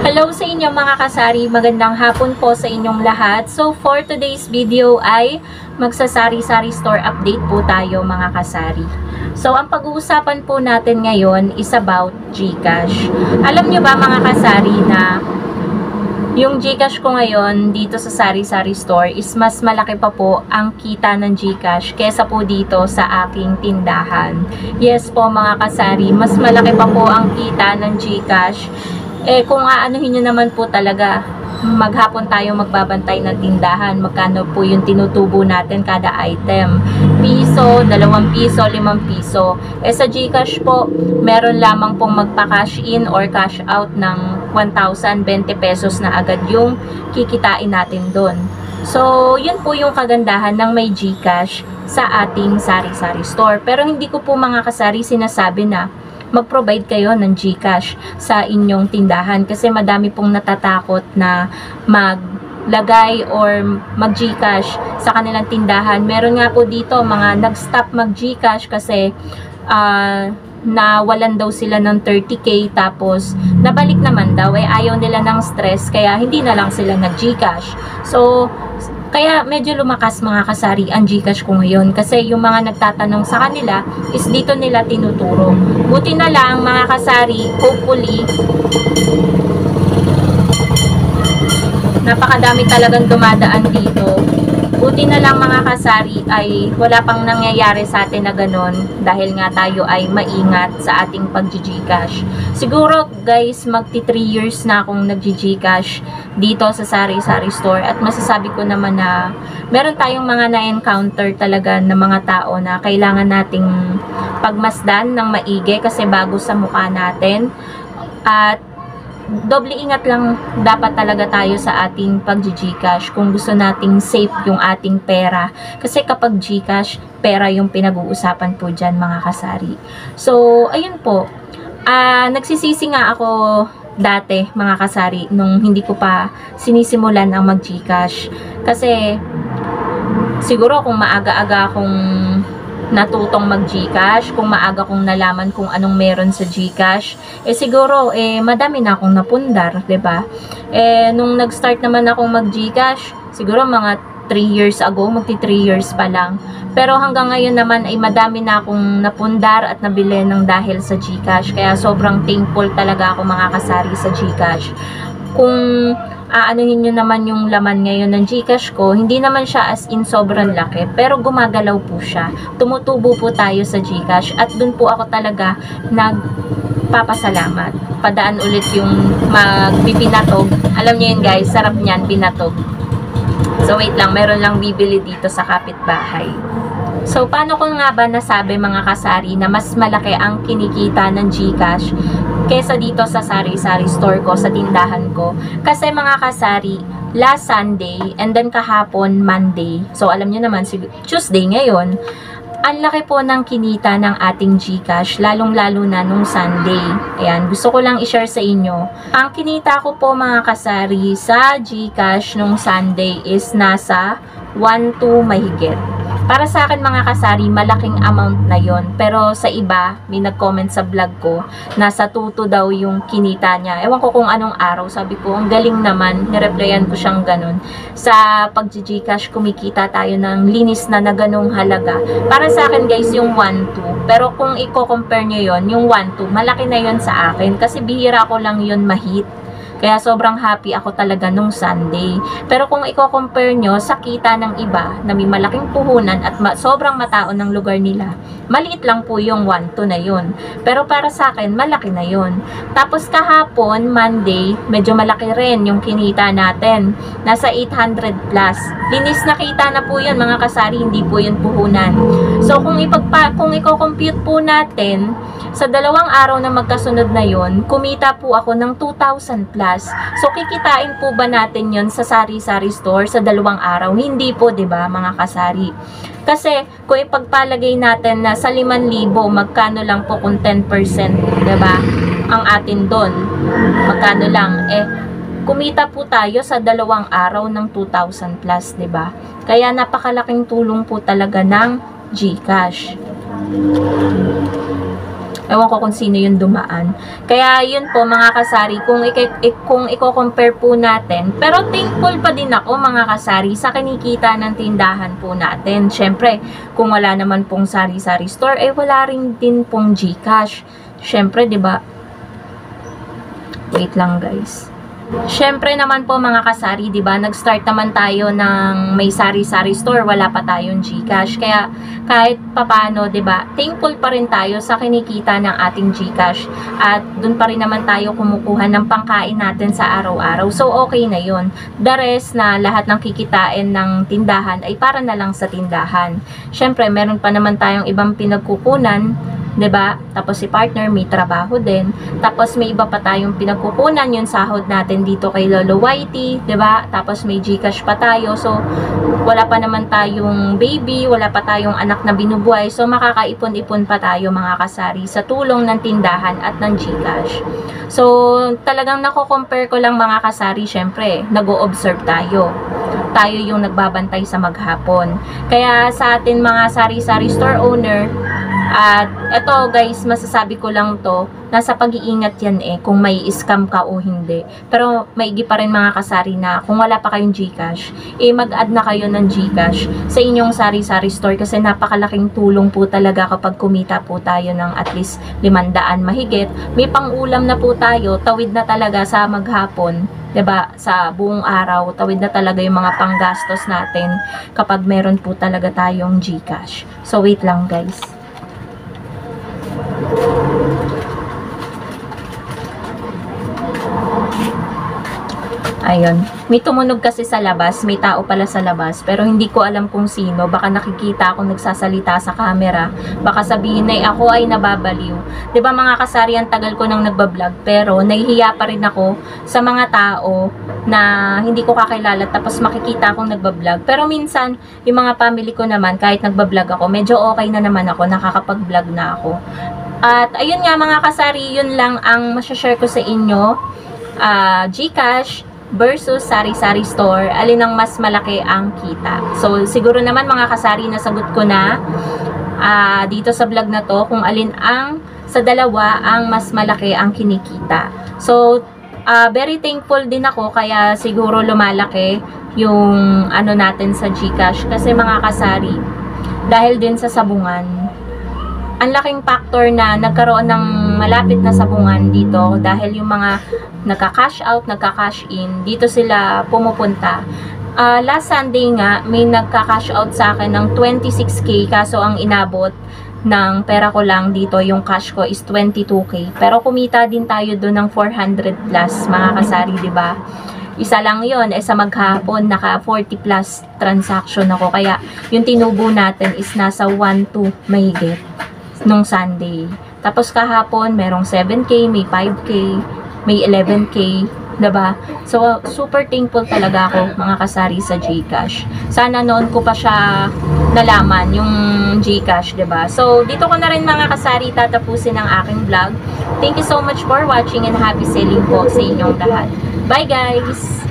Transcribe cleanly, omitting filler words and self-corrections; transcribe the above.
Hello sa inyo mga kasari, magandang hapon po sa inyong lahat. So for today's video ay magsasari-sari store update po tayo mga kasari. So ang pag-uusapan po natin ngayon is about GCash. Alam nyo ba mga kasari na yung GCash ko ngayon dito sa sari-sari store is mas malaki pa po ang kita ng GCash kesa po dito sa aking tindahan. Yes po mga kasari, mas malaki pa po ang kita ng GCash. Kung aanuhin nyo naman po talaga, maghapon tayo magbabantay ng tindahan. Magkano po yung tinutubo natin kada item? Piso, 2 piso, 5 piso. Sa GCash po, meron lamang pong magpa-cash in or cash out ng 1,020 pesos na agad yung kikitain natin doon. So, yun po yung kagandahan ng may GCash sa ating sari-sari store. Pero hindi ko po mga kasari sinasabi na mag-provide kayo ng GCash sa inyong tindahan kasi madami pong natatakot na maglagay or mag-GCash sa kanilang tindahan. Meron nga po dito mga nag-stop mag-GCash kasi nawalan daw sila ng 30k tapos nabalik naman daw, ayaw nila ng stress kaya hindi na lang sila nag-GCash. So kaya medyo lumakas mga kasari ang GCash ko ngayon kasi yung mga nagtatanong sa kanila is dito nila tinuturo. Buti na lang mga kasari, hopefully napakadami talagang dumadaan dito. Buti na lang mga kasari ay wala pang nangyayari sa atin na ganon dahil nga tayo ay maingat sa ating pag-GCash. Siguro guys, magti 3 years na akong nag-GCash dito sa sari-sari store at masasabi ko naman na meron tayong mga na-encounter talaga na mga tao na kailangan nating pagmasdan ng maigi kasi bago sa mukha natin at doble ingat lang dapat talaga tayo sa ating pag-GCash kung gusto nating safe yung ating pera. Kasi kapag GCash, pera yung pinag-uusapan po dyan mga kasari. So, ayun po. Nagsisisi nga ako dati mga kasari nung hindi ko pa sinisimulan ang mag-GCash. Kasi, siguro kung maaga-aga akong natutong mag-GCash, kung maaga kong nalaman kung anong meron sa GCash, siguro madami na akong napundar, 'di ba? Nung nag-start naman akong mag-GCash, siguro mga 3 years ago, magti 3 years pa lang. Pero hanggang ngayon naman ay madami na akong napundar at nabili ng dahil sa GCash. Kaya sobrang thankful talaga ako mga kasari sa GCash. Kung aanuhin nyo naman yung laman ngayon ng GCash ko, hindi naman siya as in sobrang laki, pero gumagalaw po siya. Tumutubo po tayo sa GCash at dun po ako talaga nagpapasalamat. Padaan ulit yung magpipinatog. Alam nyo yun guys, sarap niyan, pinatog. So wait lang, meron lang bibili dito sa kapitbahay. So, paano ko nga ba nasabi mga kasari na mas malaki ang kinikita ng GCash kesa dito sa sari-sari store ko, sa tindahan ko? Kasi mga kasari, last Sunday and then kahapon Monday, so alam nyo naman, Tuesday ngayon, ang laki po ng kinita ng ating GCash, lalong-lalo na nung Sunday. Ayan, gusto ko lang i-share sa inyo. Ang kinita ko po mga kasari sa GCash nung Sunday is nasa 1 to mahigit. Para sa akin mga kasari, malaking amount na yon. Pero sa iba, may nag-comment sa vlog ko, nasa 2 daw yung kinita niya. Ewan ko kung anong araw. Sabi ko, ang galing naman. Nireplyan ko siyang ganun. Sa pag-GCash, kumikita tayo ng linis na ganung halaga. Para sa akin guys, yung 1-2. Pero kung i-compare nyo yon, yung 1-2, malaki na yon sa akin. Kasi bihira ko lang yon mahit. Kaya sobrang happy ako talaga nung Sunday. Pero kung i-compare nyo sa kita ng iba na may malaking puhunan at sobrang mataon ng lugar nila, maliit lang po yung 1-2 na yun. Pero para sa akin, malaki na yun. Tapos kahapon, Monday, medyo malaki rin yung kinita natin. Nasa 800 plus. Linis na kita na po yun mga kasari, hindi po yun puhunan. So kung i-compute po natin, sa 2 araw na magkasunod na yun, kumita po ako ng 2,000 plus. So, kikitain po ba natin yon sa sari-sari store sa 2 araw? Hindi po, 'di ba, mga kasari? Kasi, kung ipagpalagay natin na sa 5,000, magkano lang po kung 10%, 'di ba? Ang atin doon, magkano lang? Kumita po tayo sa 2 araw ng 2,000 plus, 'di ba? Kaya napakalaking tulong po talaga ng GCash. Ewan ko kung sino yung dumaan. Kaya yun po mga kasari, kung i-compare po natin, pero thankful pa din ako mga kasari sa kinikita ng tindahan po natin. Syempre, kung wala naman pong sari-sari store, wala rin din pong GCash. Syempre, 'di ba? Wait lang guys. Syempre naman po mga kasari, 'di ba? Nag-start naman tayo ng may sari-sari store, wala pa tayong GCash. Kaya kahit papaano, 'di ba? Thankful pa rin tayo sa kinikita ng ating GCash at doon pa rin naman tayo kumukuha ng pangkain natin sa araw-araw. So okay na 'yon. The rest na lahat ng kikitain ng tindahan ay para na lang sa tindahan. Syempre, meron pa naman tayong ibang pinagkukunan, 'di ba? Tapos si partner may trabaho din. Tapos may iba pa tayong pinagkukunan, yung sahod natin dito kay Lolo Whitey, 'di ba? Tapos may GCash pa tayo. So wala pa naman tayong baby, wala pa tayong anak na binubuhay. So makakaipon-ipon pa tayo mga kasari sa tulong ng tindahan at ng GCash. So talagang nako-compare ko lang mga kasari, syempre, nag-o-observe tayo. Tayo yung nagbabantay sa maghapon. Kaya sa atin mga sari-sari store owner, at eto guys, masasabi ko lang to, nasa pag-iingat yan kung may scam ka o hindi. Pero maigi pa rin mga kasari na kung wala pa kayong GCash, mag-add na kayo ng GCash sa inyong sari-sari store kasi napakalaking tulong po talaga kapag kumita po tayo ng at least 500 mahigit. May pang-ulam na po tayo, tawid na talaga sa maghapon. 'Di ba? Sa buong araw, tawid na talaga yung mga panggastos natin kapag meron po talaga tayong GCash. So wait lang guys. Ayun. May tumunog kasi sa labas. May tao pala sa labas. Pero hindi ko alam kung sino. Baka nakikita ako nagsasalita sa camera. Baka sabihin na ako ay nababaliw. 'Di ba mga kasari, ang tagal ko nang nagbablog. Pero nahihiya pa rin ako sa mga tao na hindi ko kakilala. Tapos makikita akong nagbablog. Pero minsan, yung mga family ko naman, kahit nagbablog ako, medyo okay na naman ako. Nakakapag-vlog na ako. At ayun nga mga kasari, yun lang ang masyashare ko sa inyo. GCash versus sari-sari store, alin ang mas malaki ang kita. So, siguro naman mga kasari, nasagot ko na dito sa vlog na to kung alin ang sa dalawa ang mas malaki ang kinikita. So, very thankful din ako kaya siguro lumalaki yung ano natin sa GCash kasi mga kasari, dahil din sa sabungan, ang laking factor na nagkaroon ng malapit na sabungan dito dahil yung mga nagka-cash out, nagka-cash in, dito sila pumupunta. Last Sunday nga, may nagka-cash out sa akin ng 26k kaso ang inabot ng pera ko lang dito, yung cash ko is 22k. Pero kumita din tayo doon ng 400 plus mga kasari, di ba? Isa lang yon, sa maghapon naka 40 plus transaction ako. Kaya yung tinubo natin is nasa 1-2 mahigit nung Sunday. Tapos kahapon, merong 7k, may 5k, may 11k, diba? So, super thankful talaga ako, mga kasari, sa GCash. Sana noon ko pa siya nalaman, yung GCash, diba? So, dito ko na rin, mga kasari, tatapusin ang aking vlog. Thank you so much for watching and happy selling po sa inyong lahat. Bye, guys!